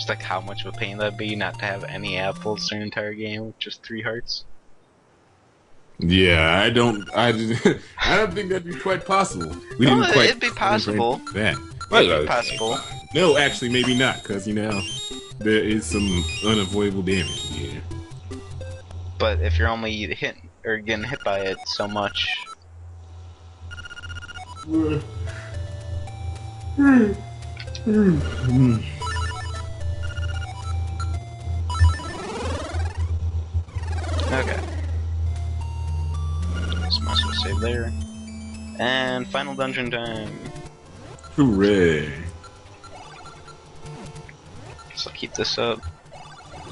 Just like how much of a pain that'd be not to have any apples the entire game with just 3 hearts. Yeah, I don't think that'd be quite possible. We No, didn't quite. it'd be possible. That. It'd be possible. No, actually, maybe not, because there is some unavoidable damage here. But if you're only hit or getting hit by it so much. Okay. Just might as well save there. And final dungeon time. Hooray! So keep this up.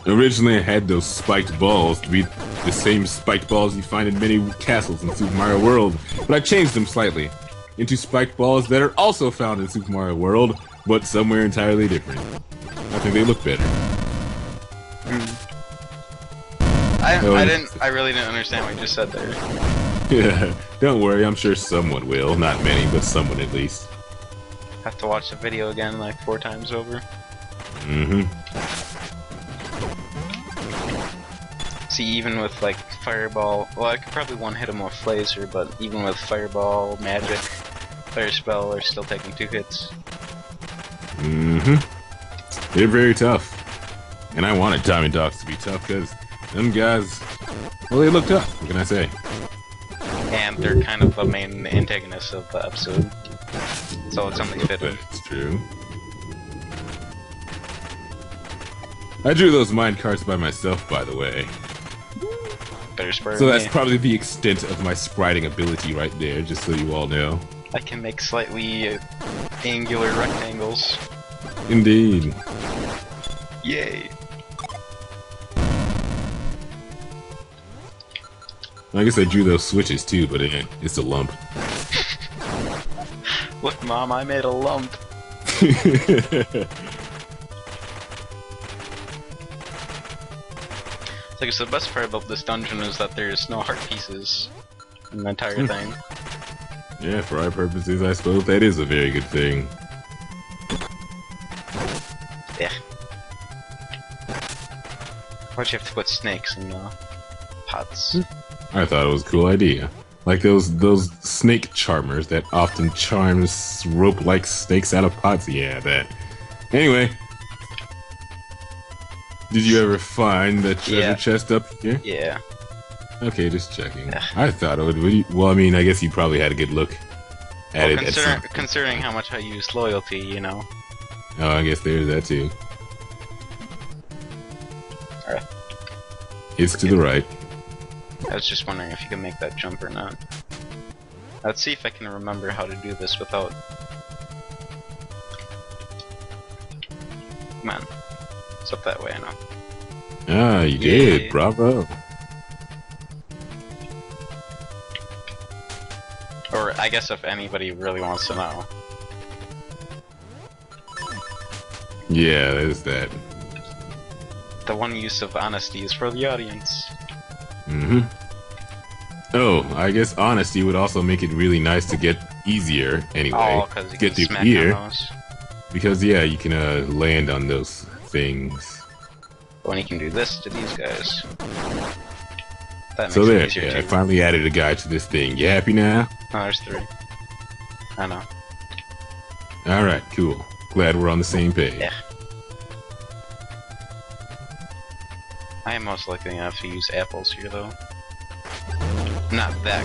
Originally, I had those spiked balls to be the same spiked balls you find in many castles in Super Mario World, but I changed them slightly into spiked balls that are also found in Super Mario World, but somewhere entirely different. I think they look better. I really didn't understand what you just said there. Yeah, don't worry, I'm sure someone will. Not many, but someone at least. Have to watch the video again like 4 times over. See, even with like Fireball, well, I could probably one-hit him with Phaser, but even with Fireball, Magic, Fire Spell, they're still taking 2 hits. They're very tough. And I wanted Tommy Dogs to be tough, because them guys, well, they look tough, what can I say? And they're kind of the main antagonists of the episode. So it's only fitting. That's true. I drew those mine carts by myself, by the way. Better spur So that's me. probably the extent of my spriting ability right there, just so you all know. I can make slightly angular rectangles. Indeed. Yay! I guess I drew those switches too, but it's a lump. Look, Mom, I made a lump. Like I said, the best part about this dungeon is that there's no heart pieces in the entire thing. Yeah, for our purposes, I suppose that is a very good thing. Yeah. Why'd you have to put snakes in pots? I thought it was a cool idea. Like those snake charmers that often charms rope-like snakes out of pots. Yeah, that. Anyway. Did you ever find the treasure chest up here? Yeah. Okay, just checking. I thought it would be... Well, I mean, I guess you probably had a good look at it. Considering how much I used loyalty, you know. Oh, I guess there's that too. Alright. It's to the right. I was just wondering if you can make that jump or not. Let's see if I can remember how to do this without... Come on. It's up that way, I know. Ah, you did. Bravo. Or I guess if anybody really wants to know. Yeah, there's that. The one use of honesty is for the audience. Oh, I guess honesty would also make it really nice to get easier anyway. Oh, because you get can through smack here. on those. Because yeah, you can land on those things. When you can do this to these guys. That makes So it there, easier yeah, I too. finally added a guy to this thing. You happy now? Oh, there's 3. I know. Alright, cool. Glad we're on the same page. Yeah. I am most likely gonna have to use apples here though. Not that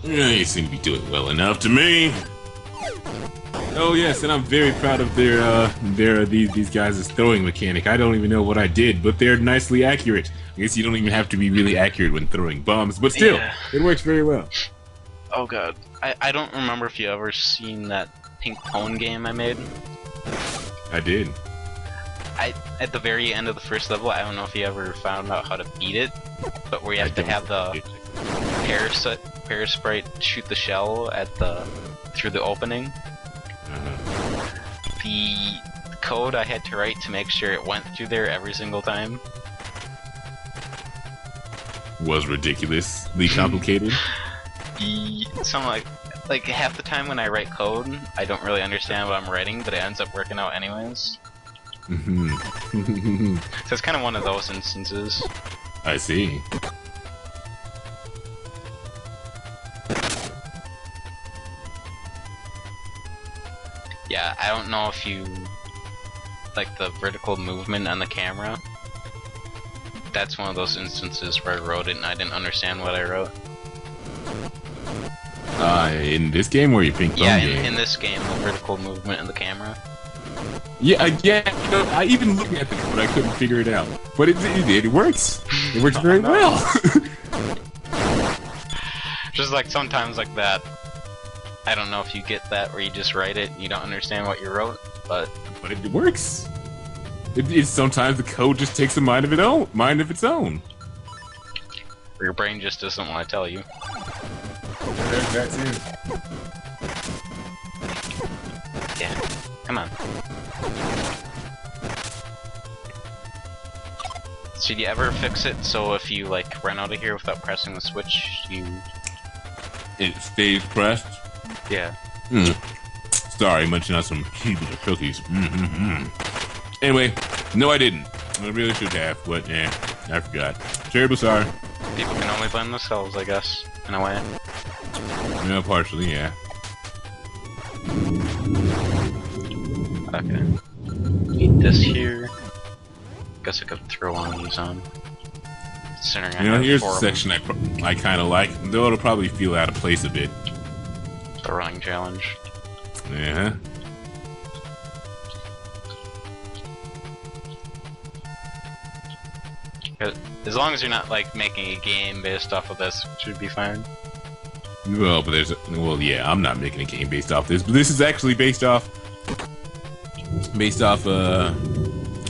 good. Yeah, you seem to be doing well enough to me. Oh yes, and I'm very proud of these guys' throwing mechanic. I don't even know what I did, but they're nicely accurate. I guess you don't even have to be really accurate when throwing bombs, but still, Yeah. it works very well. Oh god. I don't remember if you ever seen that pink cone game I made. I did. At the very end of the first level, I don't know if you ever found out how to beat it, but where you have to have the Parasprite shoot the shell at through the opening. The code I had to write to make sure it went through there every single time. Was ridiculously complicated. Something like like half the time when I write code, I don't really understand what I'm writing, but it ends up working out anyways. Mm-hmm. So it's kind of one of those instances. I see. Yeah, I don't know if you like the vertical movement on the camera. That's one of those instances where I wrote it and I didn't understand what I wrote. In this game or your ping pong Yeah, game? in this game, the vertical movement in the camera. Yeah, you know, I even looked at the code, I couldn't figure it out. But it works. It works very well. Just like sometimes like that. I don't know if you get that where you just write it and you don't understand what you wrote, but it works. It's sometimes the code just takes a mind of its own. or your brain just doesn't want to tell you. There's that too. Yeah, come on. Should you ever fix it so if you like run out of here without pressing the switch, you... It stays pressed? Yeah. Sorry, munching on some cheeseburger cookies. Anyway, no I didn't. I really should have, but I forgot. Terrible sorry. People can only blame themselves, I guess, in a way. Yeah, partially, yeah. Okay. Eat this here. Guess I could throw one of these on. Considering I have Here's four the of them. section I kind of like, though it'll probably feel out of place a bit. The running challenge. Yeah. As long as you're not like making a game based off of this, it should be fine. Well, but yeah, I'm not making a game based off this, but this is actually based off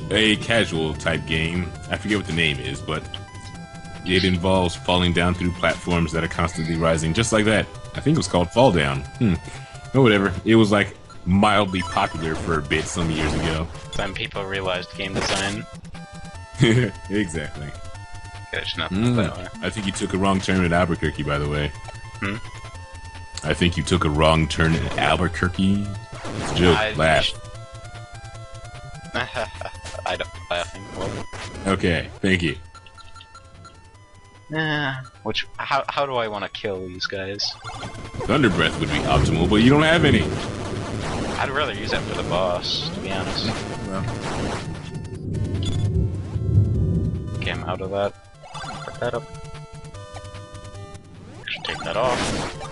a casual type game. I forget what the name is, but it involves falling down through platforms that are constantly rising, just like that. I think it was called Fall Down. Or whatever. It was like mildly popular for a bit some years ago. Then people realized game design. Exactly. There's nothing that way. I think you took a wrong turn at Albuquerque, by the way. I think you took a wrong turn at Albuquerque. It's a joke. Laugh. I don't laughing. What? Okay, thank you. How do I want to kill these guys? Thunder Breath would be optimal, but you don't have any. I'd rather use that for the boss, to be honest. Okay, I'm out of that. Put that up. Should take that off.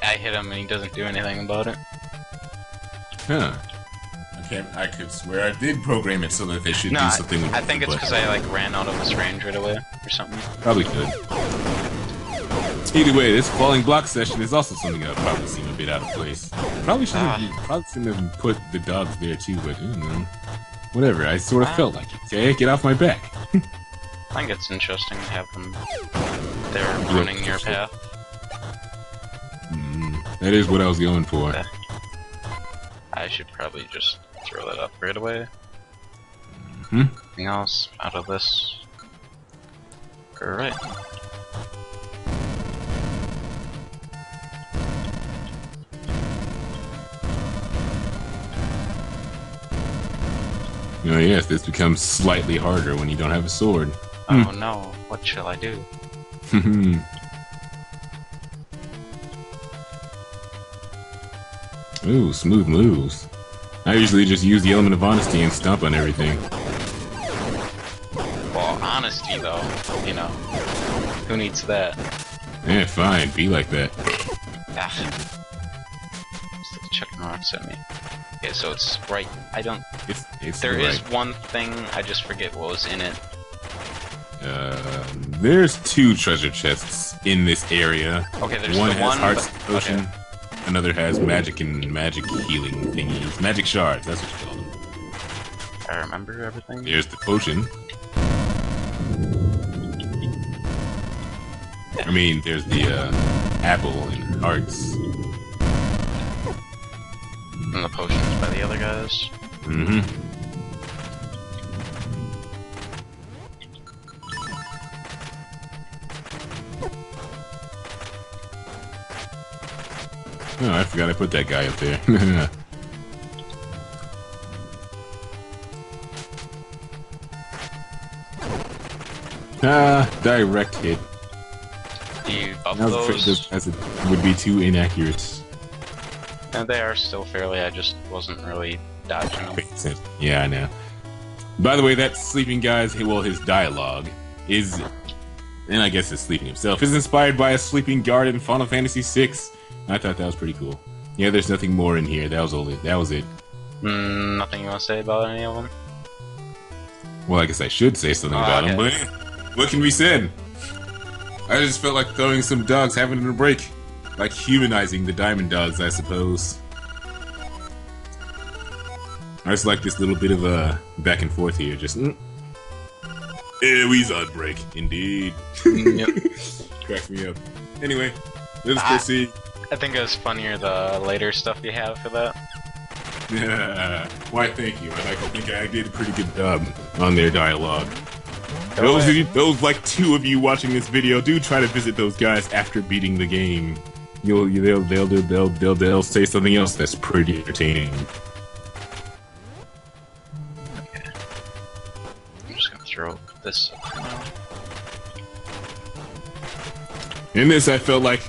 I hit him and he doesn't do anything about it. Huh. I could swear I did program it so that they should do something with it. I think it's because I like ran out of his range right away or something. Probably could. Either way, this falling block session is also something that'll probably seem a bit out of place. Probably shouldn't have put the dogs there too, but whatever. I sort of felt like it. Okay, get off my back. I think it's interesting to have them there running your path. That is what I was going for. Okay. I should probably just throw that up right away. Anything else out of this? Alright. Oh yes, this becomes slightly harder when you don't have a sword. Oh no, what shall I do? Ooh, smooth moves. I usually just use the element of honesty and stomp on everything. Well, honesty though, you know. Who needs that? Yeah, fine, be like that. Still checking marks at me. Okay, so it's right. I don't. It's There is right. one thing, I just forget what was in it. There's 2 treasure chests in this area. Okay, there's one the has one. hearts potion. Another has magic and magic healing thingies. Magic shards, that's what you call them. I remember everything. There's the potion. I mean, there's the apple and hearts. And the potions by the other guys. Mm-hmm. Oh, I forgot I put that guy up there. Direct hit. Do you buff I was afraid those? as it would be too inaccurate. And they are still fairly, I just wasn't really dodging them. Makes sense. Yeah, I know. By the way, that sleeping guy's, well, his dialogue is, and I guess his sleeping himself, is inspired by a sleeping guard in Final Fantasy VI. I thought that was pretty cool. Yeah, there's nothing more in here. That was it. Nothing you want to say about any of them? Well, I guess I should say something about him, but what can be said? I just felt like throwing some dogs, having a break. Like humanizing the diamond dogs, I suppose. I just like this little bit of a back and forth here, just we's on break, indeed. Yep. Cracks me up. Anyway, let's proceed. I think it was funnier the later stuff you have for that. Why, thank you. I think I did a pretty good job on their dialogue. Those like two of you watching this video, do try to visit those guys after beating the game. They'll say something else that's pretty entertaining. Okay. I'm just gonna throw this up now. In this, I felt like,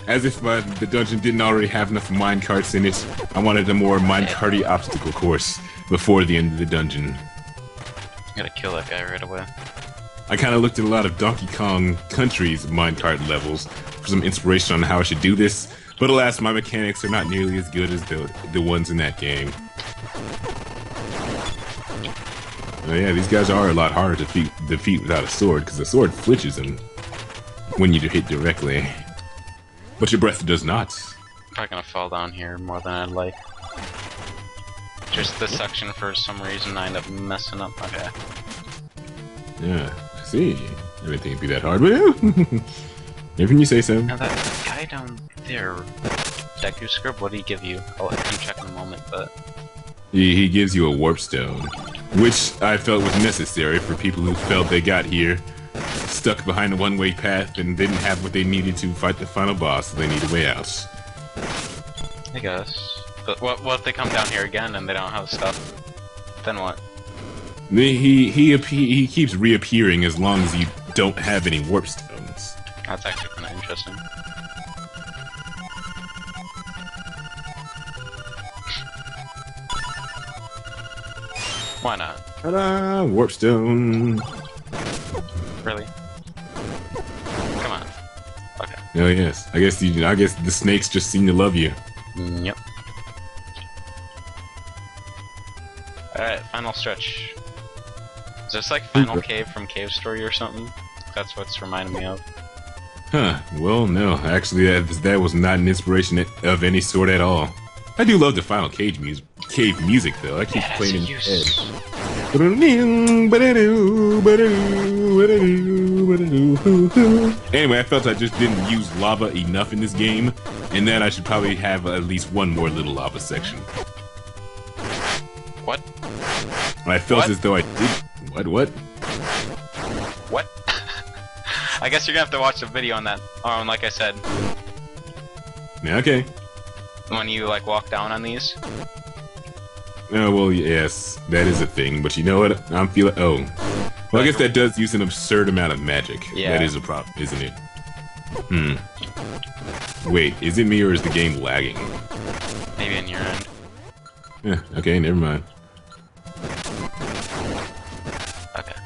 as if the dungeon didn't already have enough minecarts in it, I wanted a more minecarty obstacle course before the end of the dungeon. Gotta kill that guy right away. I kind of looked at a lot of Donkey Kong Country's minecart levels for some inspiration on how I should do this, but alas, my mechanics are not nearly as good as the ones in that game. Oh yeah, these guys are a lot harder to defeat without a sword, because the sword flinches them when you hit directly. But your breath does not. Probably gonna fall down here more than I'd like. Just this section, for some reason, I end up messing up. Okay. Yeah, I see. I didn't think it'd be that hard, but even you say so. Now that guy down there, Deku Scrib, what did he give you? I can check in a moment, but... He gives you a warp stone, which I felt was necessary for people who felt they got here stuck behind a one-way path and didn't have what they needed to fight the final boss, so they need a way out. I guess. But what if they come down here again and they don't have stuff? Then what? He keeps reappearing as long as you don't have any warp stones. That's actually kind of interesting. Why not? Ta-da! Warp stone. Really? Come on. Okay. Oh yes. I guess the snakes just seem to love you. Yep. Alright, final stretch. Is this like Final Cave from Cave Story or something? That's what's reminding me of. Huh. Well, no. Actually, that was not an inspiration of any sort at all. I do love the Final Cave music, though. I keep playing in my head. Anyway, I felt I just didn't use lava enough in this game, and that I should probably have at least one more little lava section. What? I felt as though I did. What? What? I guess you're gonna have to watch the video on that. Like I said, Yeah, okay. when you like walk down on these. Oh, well, yes, that is a thing, but you know what? I'm feeling. Oh. Well, I guess that does use an absurd amount of magic. Yeah. That is a problem, isn't it? Wait, is it me or is the game lagging? Maybe in your end. Yeah, okay, never mind. Okay.